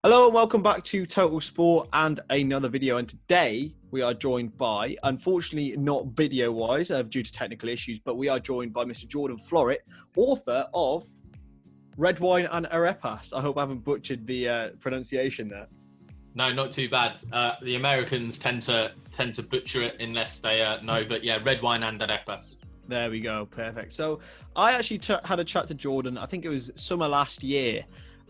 Hello and welcome back to Total Sport and another video. And today we are joined by, unfortunately not video-wise due to technical issues, but we are joined by Mr. Jordan Florit, author of Red Wine and Arepas. I hope I haven't butchered the pronunciation there. No, not too bad. The Americans tend to butcher it unless they know. But yeah, Red Wine and Arepas. There we go. Perfect. So I actually had a chat to Jordan. I think it was summer last year.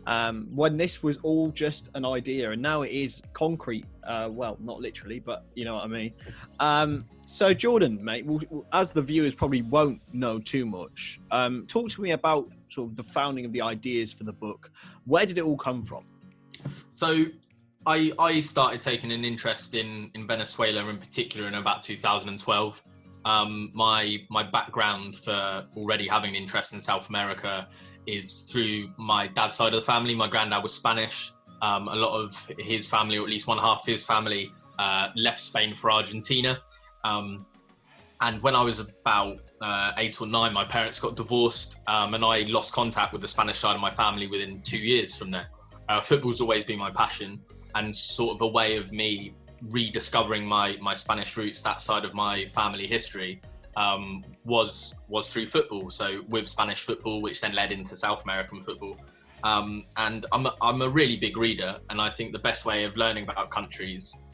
When this was all just an idea, and now it is concrete. Well, not literally, but you know what I mean. So Jordan, mate, as the viewers probably won't know too much, talk to me about sort of the founding of the ideas for the book. Where did it all come from? So I started taking an interest in Venezuela in particular in about 2012. My background for already having an interest in South America is through my dad's side of the family. My granddad was Spanish. A lot of his family, or at least one half of his family, left Spain for Argentina. And when I was about 8 or 9, my parents got divorced, and I lost contact with the Spanish side of my family within 2 years from there. Football's always been my passion, and sort of a way of me rediscovering my Spanish roots, that side of my family history, was through football. So with Spanish football, which then led into South American football. And I'm a really big reader, and I think the best way of learning about countries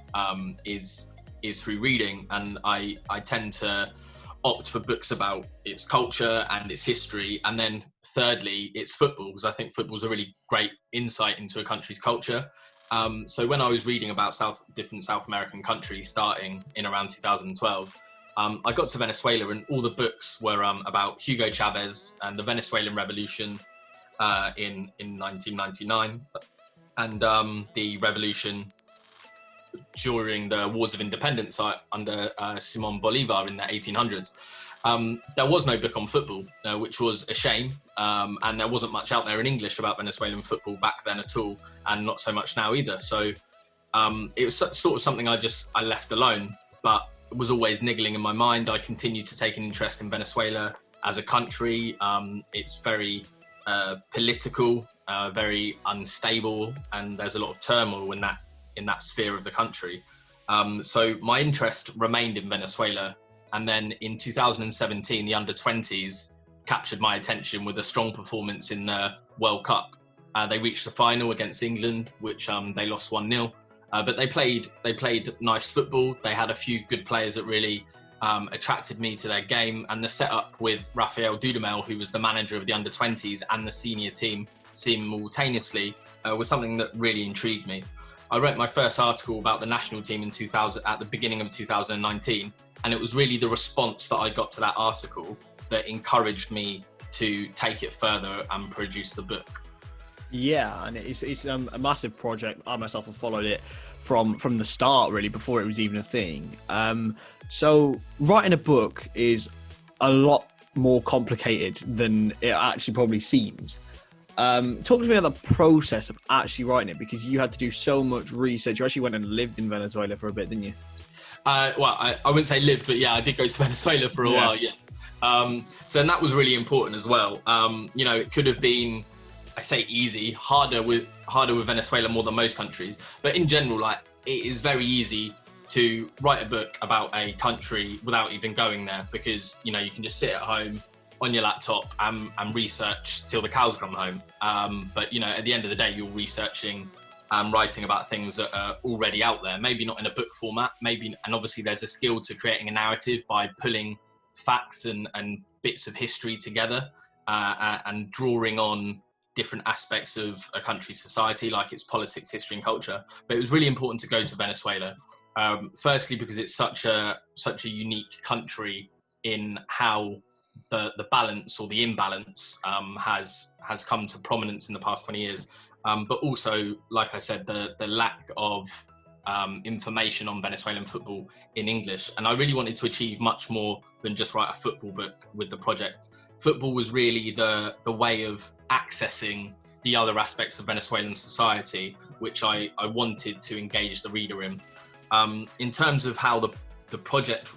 is through reading. And I tend to opt for books about its culture and its history, and then thirdly, its football, because I think football's a really great insight into a country's culture. So when I was reading about different South American countries starting in around 2012, I got to Venezuela, and all the books were about Hugo Chavez and the Venezuelan Revolution in 1999, and the revolution during the Wars of Independence under Simon Bolivar in the 1800s. There was no book on football, which was a shame, and there wasn't much out there in English about Venezuelan football back then at all, and not so much now either. So it was sort of something I left alone, but it was always niggling in my mind. I continued to take an interest in Venezuela as a country. It's very political, very unstable, and there's a lot of turmoil in that sphere of the country. So my interest remained in Venezuela. And then in 2017, the under-20s captured my attention with a strong performance in the World Cup. They reached the final against England, which they lost 1-0. But they played nice football. They had a few good players that really attracted me to their game. And the setup with Rafael Dudamel, who was the manager of the under-20s and the senior team simultaneously, was something that really intrigued me. I wrote my first article about the national team in 2000 at the beginning of 2019. And it was really the response that I got to that article that encouraged me to take it further and produce the book. Yeah, and it's a massive project. I myself have followed it from the start, really, before it was even a thing. So writing a book is a lot more complicated than it actually probably seems. Talk to me about the process of actually writing it, because you had to do so much research. You actually went and lived in Venezuela for a bit, didn't you? Well, I wouldn't say lived, but yeah, I did go to Venezuela for a while, yeah. So and that was really important as well. It could have been, I say easy, harder with Venezuela more than most countries. But in general, it is very easy to write a book about a country without even going there, because, you can just sit at home on your laptop and research till the cows come home. But, at the end of the day, you're researching and writing about things that are already out there, maybe not in a book format, and obviously there's a skill to creating a narrative by pulling facts and bits of history together and drawing on different aspects of a country's society, like its politics, history and culture. But it was really important to go to Venezuela, firstly because it's such a unique country in how the balance or the imbalance has come to prominence in the past 20 years. But also, like I said, the lack of information on Venezuelan football in English. And I really wanted to achieve much more than just write a football book with the project. Football was really the way of accessing the other aspects of Venezuelan society, which I wanted to engage the reader in. In terms of how the project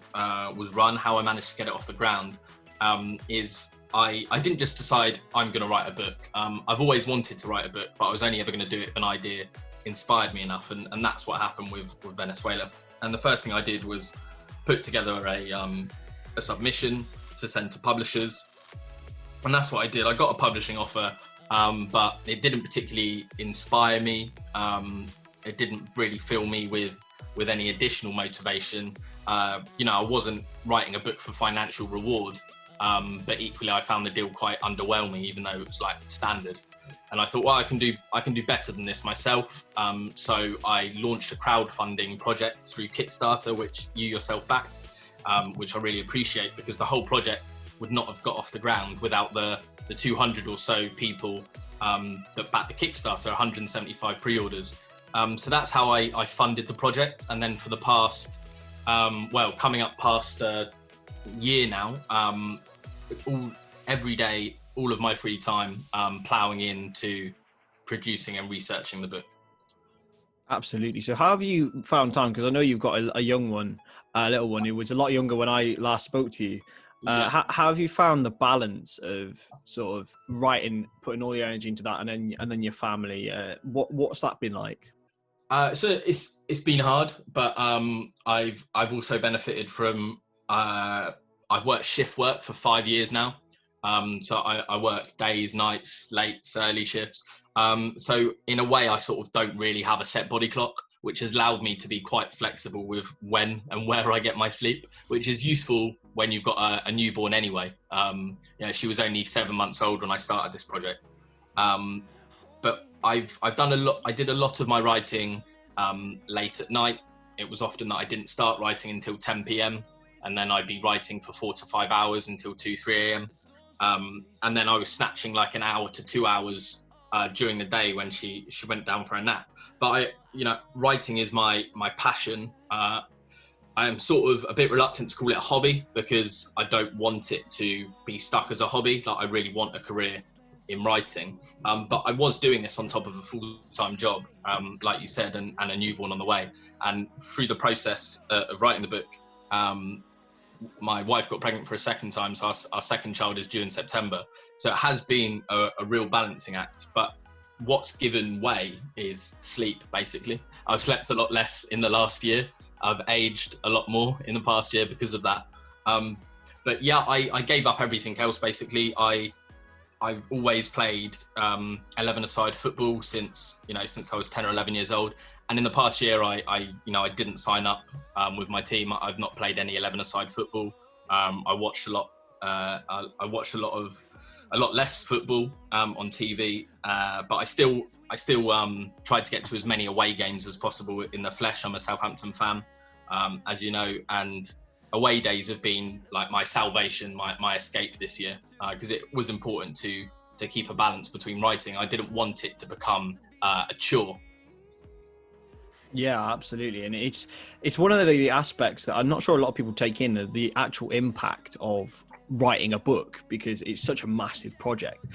was run, how I managed to get it off the ground, is I didn't just decide I'm going to write a book. I've always wanted to write a book, but I was only ever going to do it with an idea inspired me enough, and that's what happened with Venezuela. And the first thing I did was put together a submission to send to publishers, and that's what I did. I got a publishing offer, but it didn't particularly inspire me. It didn't really fill me with any additional motivation. I wasn't writing a book for financial reward, but equally I found the deal quite underwhelming, even though it was like standard. And I thought, well, I can do better than this myself. So I launched a crowdfunding project through Kickstarter, which you yourself backed, which I really appreciate, because the whole project would not have got off the ground without the 200 or so people that backed the Kickstarter, 175 pre-orders. So that's how I funded the project. And then for the past, coming up past a year now, every day, all of my free time, ploughing into producing and researching the book. Absolutely. So how have you found time? Because I know you've got a young one, a little one who was a lot younger when I last spoke to you. How have you found the balance of sort of writing, putting all the energy into that, and then your family? What's that been like? So it's been hard, but I've also benefited from I've worked shift work for 5 years now. So I work days, nights, late, early shifts. So in a way, I sort of don't really have a set body clock, which has allowed me to be quite flexible with when and where I get my sleep, which is useful when you've got a newborn anyway. She was only 7 months old when I started this project. But I've done a lot. I did a lot of my writing late at night. It was often that I didn't start writing until 10 p.m. and then I'd be writing for 4 to 5 hours until 2, 3 a.m. And then I was snatching like an hour to 2 hours during the day when she went down for a nap. But writing is my passion. I am sort of a bit reluctant to call it a hobby, because I don't want it to be stuck as a hobby. Like, I really want a career in writing. But I was doing this on top of a full-time job, like you said, and a newborn on the way. And through the process of writing the book, my wife got pregnant for a second time, so our second child is due in September. So it has been a real balancing act. But what's given way is sleep, basically. I've slept a lot less in the last year. I've aged a lot more in the past year because of that. But yeah, I gave up everything else, basically. I've always played 11-a-side football since I was 10 or 11 years old. And in the past year, I didn't sign up with my team. I've not played any 11-a-side football. I watched a lot. I watched a lot less football on TV. But I still tried to get to as many away games as possible in the flesh. I'm a Southampton fan, as you know, and away days have been like my salvation, my escape this year, because it was important to keep a balance between writing. I didn't want it to become a chore. Yeah, absolutely. And it's one of the aspects that I'm not sure a lot of people take in, the actual impact of writing a book, because it's such a massive project.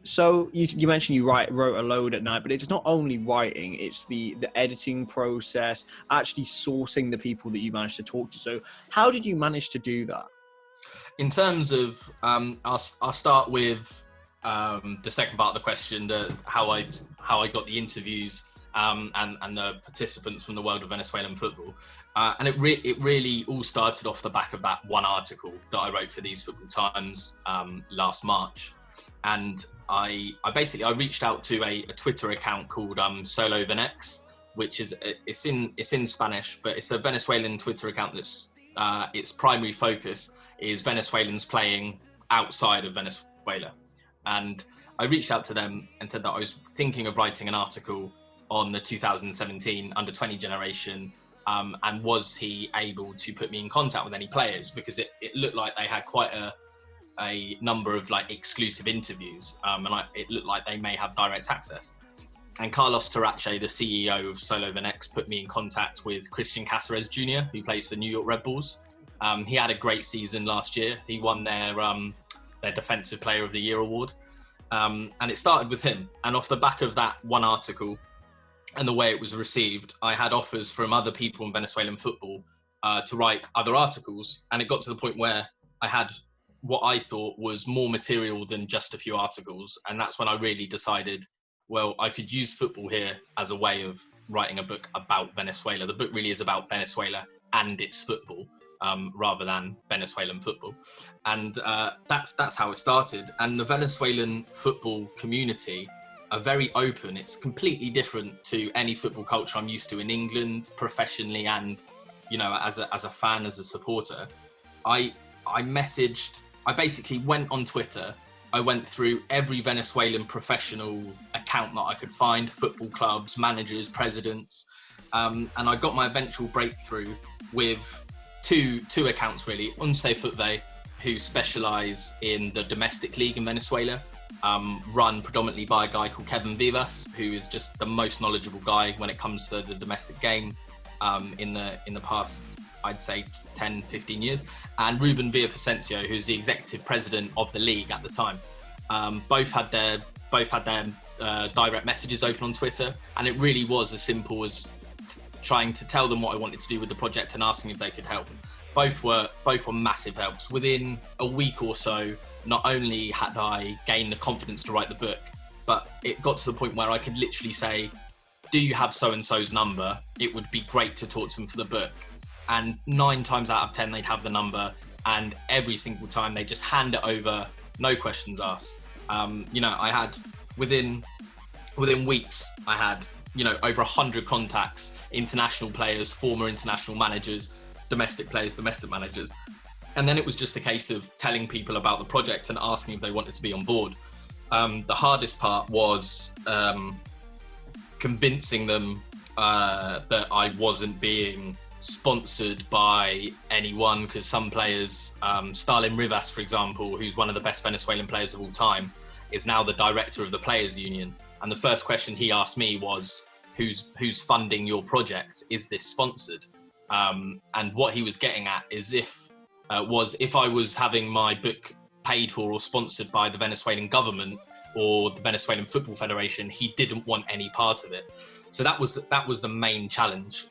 So you mentioned you wrote a load at night, but it's not only writing, it's the editing process, actually sourcing the people that you managed to talk to. So how did you manage to do that? In terms of, I'll start with the second part of the question, how I got the interviews and the participants from the world of Venezuelan football. And it really all started off the back of that one article that I wrote for These Football Times last March. And I reached out to a Twitter account called Solo Venex, which is it's in Spanish, but it's a Venezuelan Twitter account that's its primary focus is Venezuelans playing outside of Venezuela. And I reached out to them and said that I was thinking of writing an article on the 2017 under-20 generation, and was he able to put me in contact with any players, because it looked like they had quite a number of like exclusive interviews, and it looked like they may have direct access. And Carlos Tarache, the CEO of Solo Venex, put me in contact with Christian Cáceres Jr., who plays for New York Red Bulls. He had a great season last year. He won their Defensive Player of the Year award. And it started with him. And off the back of that one article and the way it was received, I had offers from other people in Venezuelan football to write other articles. And it got to the point where I had what I thought was more material than just a few articles. And that's when I really decided well, I could use football here as a way of writing a book about Venezuela. The book really is about Venezuela and its football, rather than Venezuelan football. And that's how it started. And the Venezuelan football community are very open. It's completely different to any football culture I'm used to in England, professionally, and, you know, as a fan, as a supporter. I basically went on Twitter. I went through every Venezuelan professional account that I could find, football clubs, managers, presidents, and I got my eventual breakthrough with two accounts really. Uncut Football, who specialise in the domestic league in Venezuela, run predominantly by a guy called Chavez, who is just the most knowledgeable guy when it comes to the domestic game in the past, I'd say 10, 15 years, and Ruben Villavicencio, who's the executive president of the league at the time. Both had their direct messages open on Twitter, and it really was as simple as trying to tell them what I wanted to do with the project and asking if they could help. Both were massive helps. Within a week or so, not only had I gained the confidence to write the book, but it got to the point where I could literally say, do you have so-and-so's number? It would be great to talk to them for the book. And 9 times out of 10, they'd have the number, and every single time they just hand it over, no questions asked. You know, I had within weeks, I had, you know, over 100 contacts, international players, former international managers, domestic players, domestic managers. And then it was just a case of telling people about the project and asking if they wanted to be on board. The hardest part was convincing them that I wasn't being sponsored by anyone, because some players, Stalin Rivas, for example, who's one of the best Venezuelan players of all time, is now the director of the Players Union. And the first question he asked me was, who's funding your project? Is this sponsored? And what he was getting at is if I was having my book paid for or sponsored by the Venezuelan government or the Venezuelan Football Federation, he didn't want any part of it. So that was the main challenge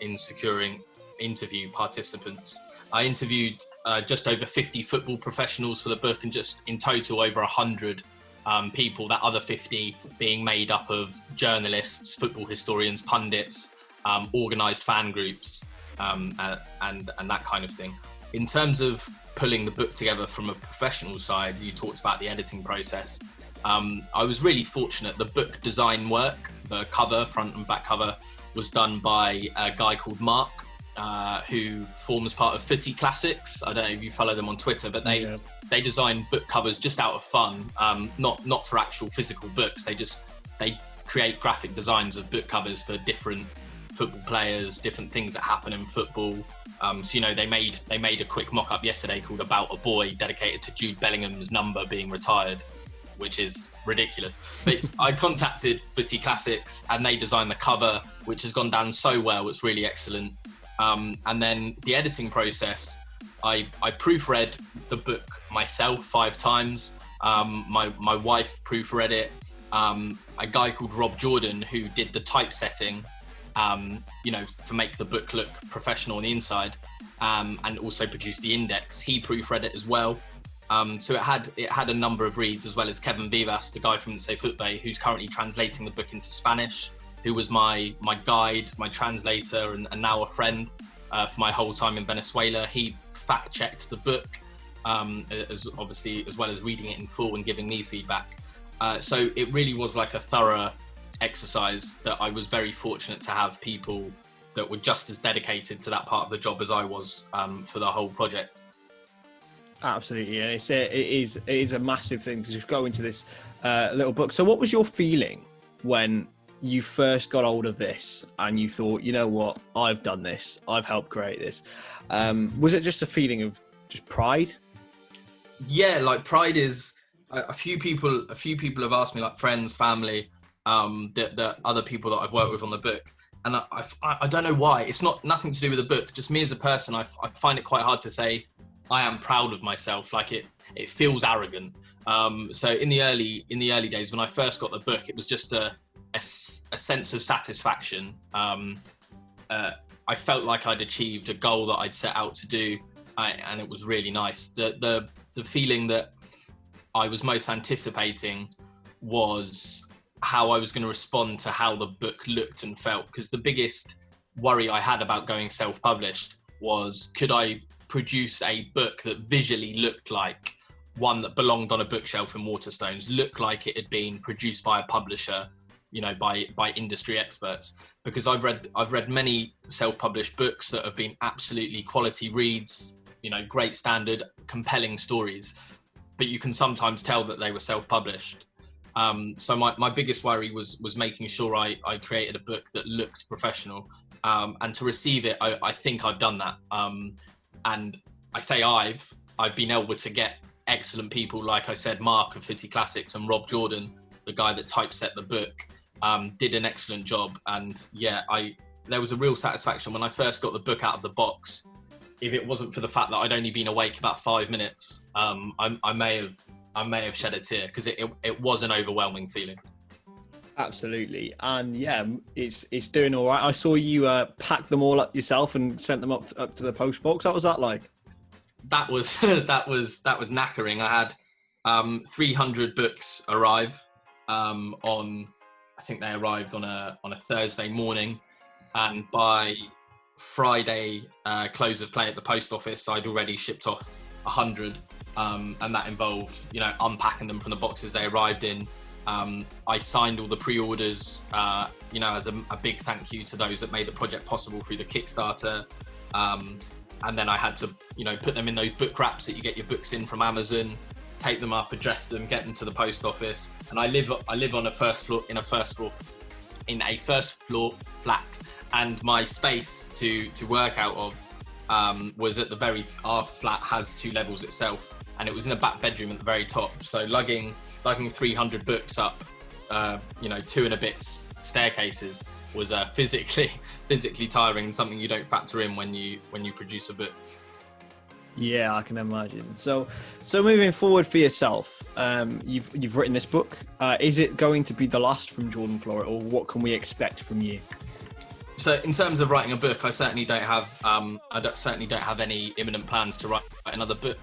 in securing interview participants. I interviewed just over 50 football professionals for the book, and just in total over 100 people, that other 50 being made up of journalists, football historians, pundits, organised fan groups, and that kind of thing. In terms of pulling the book together from a professional side, you talked about the editing process. I was really fortunate. The book design work, the cover, front and back cover, was done by a guy called Mark, who forms part of Footy Classics. I don't know if you follow them on Twitter, but they design book covers just out of fun, not for actual physical books. They create graphic designs of book covers for different football players, different things that happen in football. So, you know, they made a quick mock-up yesterday called About a Boy, dedicated to Jude Bellingham's number being retired, which is ridiculous. But I contacted Footy Classics and they designed the cover, which has gone down so well. It's really excellent. And then the editing process, I proofread the book myself 5 times. My wife proofread it. A guy called Rob Jordan, who did the typesetting, you know, to make the book look professional on the inside, and also produced the index. He proofread it as well. So it had a number of reads, as well as Kevin Vivas, the guy from Uncut Football, who's currently translating the book into Spanish, who was my guide, my translator, and now a friend for my whole time in Venezuela. He fact-checked the book, as well as reading it in full and giving me feedback. So it really was like a thorough exercise that I was very fortunate to have people that were just as dedicated to that part of the job as I was for the whole project. Absolutely, yeah. It is a massive thing to just go into this little book. So what was your feeling when you first got hold of this and you thought, you know what, I've done this, I've helped create this? Was it just a feeling of just pride? Yeah, like pride is a few people have asked me, like friends, family, that other people that I've worked with on the book, and I don't know why. It's nothing to do with the book, just me as a person. I find it quite hard to say I am proud of myself. Like it feels arrogant. So in the early days when I first got the book, it was just a sense of satisfaction. I felt like I'd achieved a goal that I'd set out to do, and it was really nice. The feeling that I was most anticipating was how I was going to respond to how the book looked and felt, because the biggest worry I had about going self-published was, could I produce a book that visually looked like one that belonged on a bookshelf in Waterstones, looked like it had been produced by a publisher, you know, by industry experts? Because I've read many self-published books that have been absolutely quality reads, you know, great standard, compelling stories, but you can sometimes tell that they were self-published. So my biggest worry was making sure I created a book that looked professional, and to receive it, I think I've done that. And I say I've been able to get excellent people, like I said, Mark of Footy Classics and Rob Jordan, the guy that typeset the book, did an excellent job. And yeah, there was a real satisfaction when I first got the book out of the box. If it wasn't for the fact that I'd only been awake about 5 minutes, I may have shed a tear, because it was an overwhelming feeling. Absolutely. And yeah, it's doing all right. I saw you pack them all up yourself and sent them up to the post box. What was that like? That was that was knackering. I had 300 books arrive on, I think they arrived on a Thursday morning, and by Friday close of play at the post office, I'd already shipped off 100, and that involved, you know, unpacking them from the boxes they arrived in. I signed all the pre-orders, you know, as a big thank you to those that made the project possible through the Kickstarter. And then I had to, you know, put them in those book wraps that you get your books in from Amazon, take them up, address them, get them to the post office. And I live on a first floor flat, and my space to work out of was at our flat has 2 levels itself, and it was in the back bedroom at the very top. So lugging 300 books up, you know, 2 and a bit staircases was physically tiring, and something you don't factor in when you produce a book. Yeah, I can imagine. So moving forward for yourself, you've written this book. Is it going to be the last from Jordan Florit, or what can we expect from you? So in terms of writing a book, I certainly don't have any imminent plans to write another book.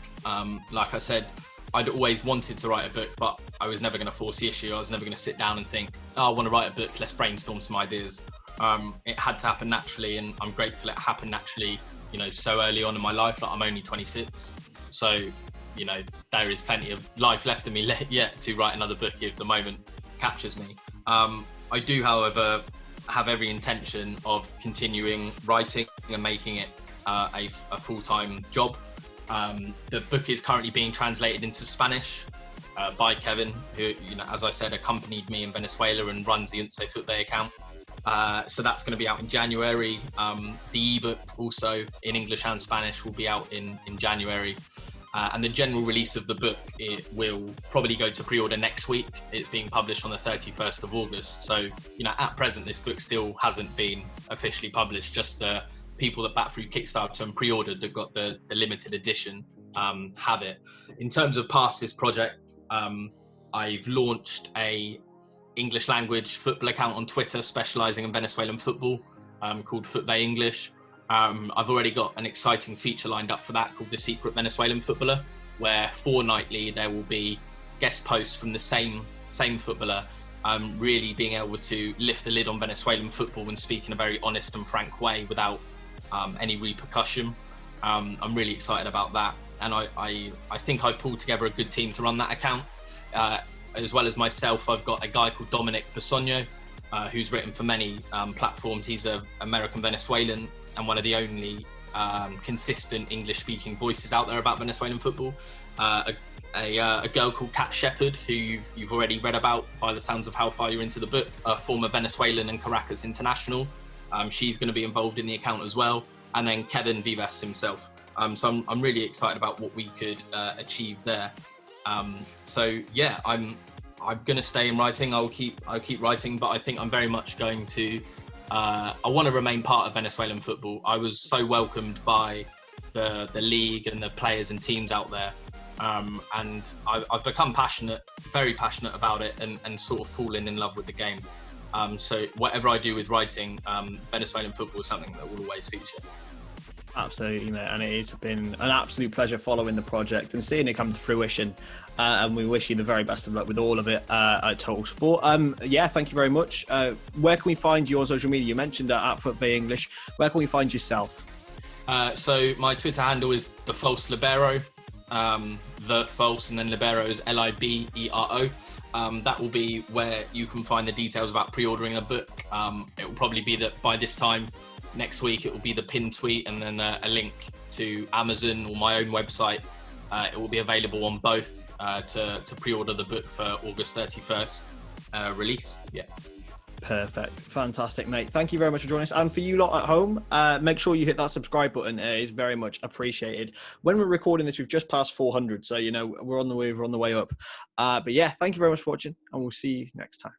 Like I said, I'd always wanted to write a book, but I was never going to force the issue. I was never going to sit down and think, oh, I want to write a book, let's brainstorm some ideas. It had to happen naturally, and I'm grateful it happened naturally, you know, so early on in my life. Like, I'm only 26. So, you know, there is plenty of life left in me yet to write another book if the moment captures me. I do, however, have every intention of continuing writing and making it a full-time job. The book is currently being translated into Spanish by Kevin, who, you know, as I said, accompanied me in Venezuela and runs the Uncut account. So that's going to be out in January. The ebook, also in English and Spanish, will be out in January. And the general release of the book, it will probably go to pre-order next week. It's being published on the 31st of August. So, you know, at present, this book still hasn't been officially published. Just the people that backed through Kickstarter and pre-ordered that got the limited edition have it. In terms of past this project, I've launched a English language football account on Twitter specializing in Venezuelan football, called Football English. I've already got an exciting feature lined up for that called The Secret Venezuelan Footballer, where fortnightly there will be guest posts from the same footballer, really being able to lift the lid on Venezuelan football and speak in a very honest and frank way without any repercussion. I'm really excited about that, and I think I've pulled together a good team to run that account. As well as myself, I've got a guy called Dominic Basogno, who's written for many platforms. He's an American Venezuelan and one of the only consistent English-speaking voices out there about Venezuelan football. A girl called Kat Shepherd, who you've already read about by the sounds of how far you're into the book, a former Venezuelan and Caracas international. She's going to be involved in the account as well. And then Kevin Vivas himself. So I'm really excited about what we could achieve there. So yeah, I'm going to stay in writing. I'll keep writing, but I think I'm very much going to. I want to remain part of Venezuelan football. I was so welcomed by the league and the players and teams out there, and I've become very passionate about it, and sort of fallen in love with the game. So whatever I do with writing, Venezuelan football is something that will always feature. Absolutely, mate. And it's been an absolute pleasure following the project and seeing it come to fruition. And we wish you the very best of luck with all of it at Total Sport. Yeah, thank you very much. Where can we find you on social media? You mentioned at FootV English. Where can we find yourself? So my Twitter handle is the false libero. The false and then libero is LIBERO. That will be where you can find the details about pre-ordering a book. It will probably be that by this time next week, it will be the pinned tweet and then a link to Amazon or my own website. It will be available on both to pre-order the book for August 31st release. Yeah. Perfect. Fantastic, mate. Thank you very much for joining us. And for you lot at home, make sure you hit that subscribe button. It is very much appreciated. When we're recording this, we've just passed 400. So, we're on the way up. But yeah, thank you very much for watching and we'll see you next time.